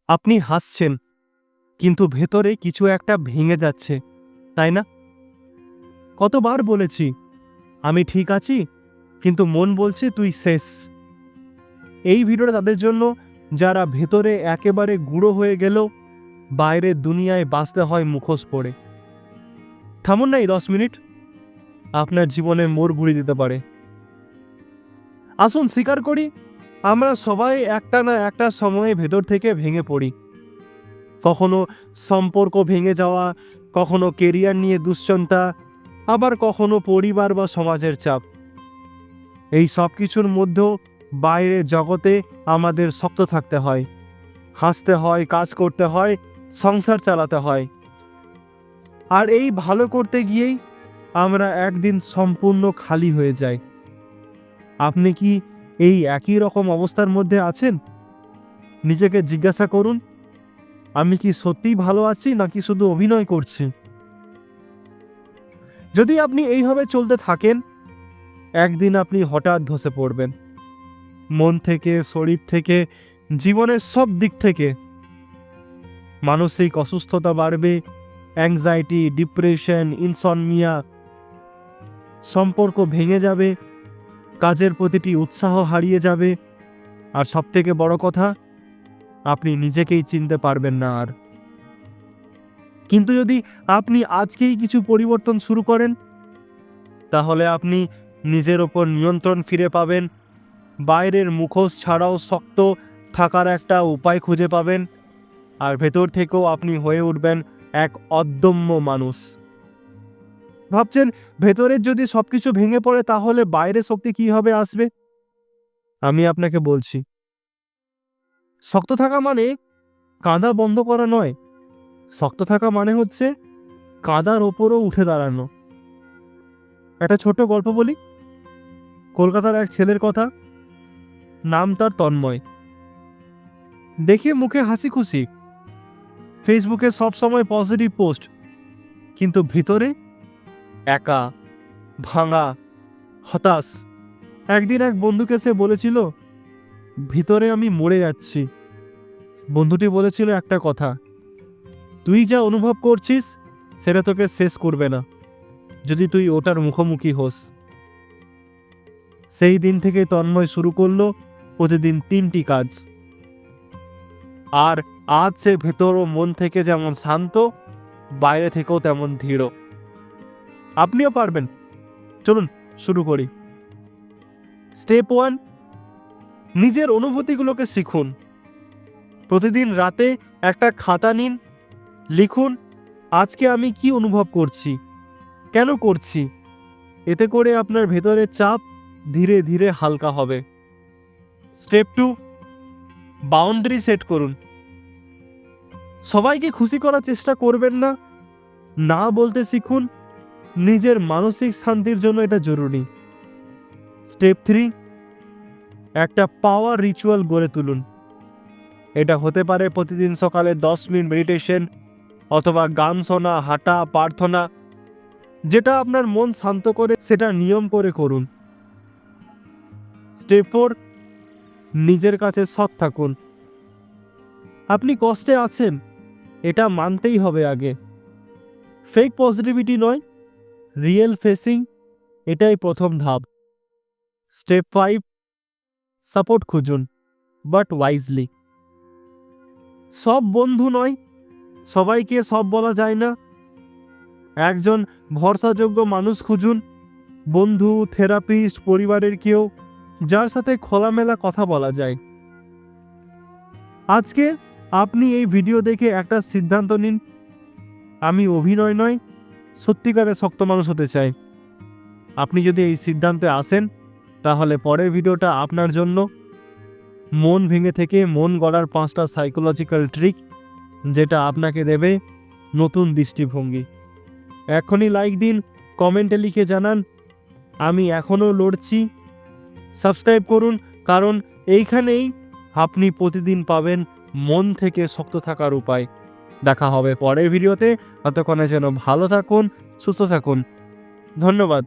আপনি হাসছেন, কিন্তু ভেতরে কিছু একটা ভেঙে যাচ্ছে, তাই না? কতবার বলেছি আমি ঠিক আছি, কিন্তু মন বলছে তুই শেষ। এই ভিডিওটা তাদের জন্য যারা ভেতরে একেবারে গুঁড়ো হয়ে গেলেও বাইরের দুনিয়ায় বাঁচতে হয় মুখোশ পরে। থামুন না এই 10 মিনিট, আপনার জীবনে মোড় ঘুরিয়ে দিতে পারে। আসুন স্বীকার করি, আমরা সবাই একটা না একটা সময়ে ভেতর থেকে ভেঙে পড়ি। কখনো সম্পর্ক ভেঙে যাওয়া, কখনো কেরিয়ার নিয়ে দুশ্চিন্তা, আবার কখনো পরিবার বা সমাজের চাপ। এই সব কিছুর মধ্যেও বাইরের জগতে আমাদের শক্ত থাকতে হয়, হাসতে হয়, কাজ করতে হয়, সংসার চালাতে হয়। আর এই ভালো করতে গিয়েই আমরা একদিন সম্পূর্ণ খালি হয়ে যাই। আপনি কি এই একই রকম অবস্থার মধ্যে আছেন? নিজেকে জিজ্ঞাসা করুন, আমি কি সত্যিই ভালো আছি নাকি শুধু অভিনয় করছি? যদি আপনি এইভাবে চলতে থাকেন, একদিন আপনি হঠাৎ ধসে পড়বেন। মন থেকে, শরীর থেকে, জীবনের সব দিক থেকে। মানসিক অসুস্থতা বাড়বে, অ্যাংজাইটি, ডিপ্রেশন, ইনসমনিয়া, সম্পর্ক ভেঙে যাবে, কাজের প্রতিটি উৎসাহ হারিয়ে যাবে, আর সবথেকে বড় কথা, আপনি নিজেকেই চিনতে পারবেন না আর। কিন্তু যদি আপনি আজকেই কিছু পরিবর্তন শুরু করেন, তাহলে আপনি নিজের ওপর নিয়ন্ত্রণ ফিরে পাবেন, বাইরের মুখোশ ছাড়াও শক্ত থাকার একটা উপায় খুঁজে পাবেন, আর ভেতর থেকেও আপনি হয়ে উঠবেন এক অদম্য মানুষ। ভাবছেন ভেতরের যদি সবকিছু ভেঙে পড়ে তাহলে বাইরে শক্তি কিভাবে আসবে? আমি আপনাকে বলছি, শক্ত থাকা মানে কাঁদা বন্ধ করা নয়। শক্ত থাকা মানে হচ্ছে কাঁদার ওপরও উঠে দাঁড়ানো। একটা ছোট গল্প বলি। কলকাতার এক ছেলের কথা, নাম তার তন্ময়। দেখে মুখে হাসি খুশি, ফেসবুকে সবসময় পজিটিভ পোস্ট, কিন্তু ভিতরে একা, ভাঙা, হতাশ। একদিন এক বন্ধুকে সে বলেছিল, ভিতরে আমি মরে যাচ্ছি। বন্ধুটি বলেছিল একটা কথা, তুই যা অনুভব করছিস সেটা তোকে শেষ করবে না যদি তুই ওটার মুখোমুখি হোস। সেই দিন থেকে তন্ময় শুরু করলো প্রতিদিন 3টি কাজ। আর আজ সে ভেতর ও মন থেকে যেমন শান্ত, বাইরে থেকেও তেমন দৃঢ়। আপনিও পারবেন, চলুন শুরু করি। স্টেপ 1, নিজের অনুভূতিগুলোকে শিখুন। প্রতিদিন রাতে একটা খাতা নিন, লিখুন আজকে আমি কি অনুভব করছি, কেন করছি। এতে করে আপনার ভেতরের চাপ ধীরে ধীরে হালকা হবে। স্টেপ 2, বাউন্ডারি সেট করুন। সবাইকে খুশি করার চেষ্টা করবেন না, না বলতে শিখুন। নিজের মানসিক শান্তির জন্য এটা জরুরি। স্টেপ 3, একটা পাওয়ার রিচুয়াল গড়ে তুলুন। এটা হতে পারে প্রতিদিন সকালে 10 মিনিট মেডিটেশন, অথবা গান শোনা, হাঁটা, প্রার্থনা। যেটা আপনার মন শান্ত করে সেটা নিয়ম করে করুন। স্টেপ 4, নিজের কাছে সৎ থাকুন। আপনি কষ্টে আছেন এটা মানতেই হবে আগে। ফেক পজিটিভিটি নয়, রিয়েল ফেসিং, এটাই প্রথম ধাপ। স্টেপ 5, সাপোর্ট খুঁজুন, বাট ওয়াইজলি। সব বন্ধু নয়, সবাইকে সব বলা যায় না। একজন ভরসাযোগ্য মানুষ খুঁজুন, বন্ধু, থেরাপিস্ট, পরিবারের কেউ, যার সাথে খোলামেলা কথা বলা যায়। আজকে আপনি এই ভিডিও দেখে একটা সিদ্ধান্ত নিন, আমি অভিনয় নয়, সত্যিকারের শক্ত মানুষ হতে চাই। আপনি যদি এই সিদ্ধান্তে আসেন, তাহলে পরের ভিডিওটা আপনার জন্য। মন ভেঙে থেকে মন গড়ার 5টা সাইকোলজিক্যাল ট্রিক, যেটা আপনাকে দেবে নতুন দৃষ্টিভঙ্গি। এখনই লাইক দিন, কমেন্টে লিখে জানান আমি এখনও লড়ছি। সাবস্ক্রাইব করুন, কারণ এইখানেই আপনি প্রতিদিন পাবেন মন থেকে শক্ত থাকার উপায়। দেখা হবে পরের ভিডিওতে। ততক্ষণে যেন ভালো থাকুন, সুস্থ থাকুন। ধন্যবাদ।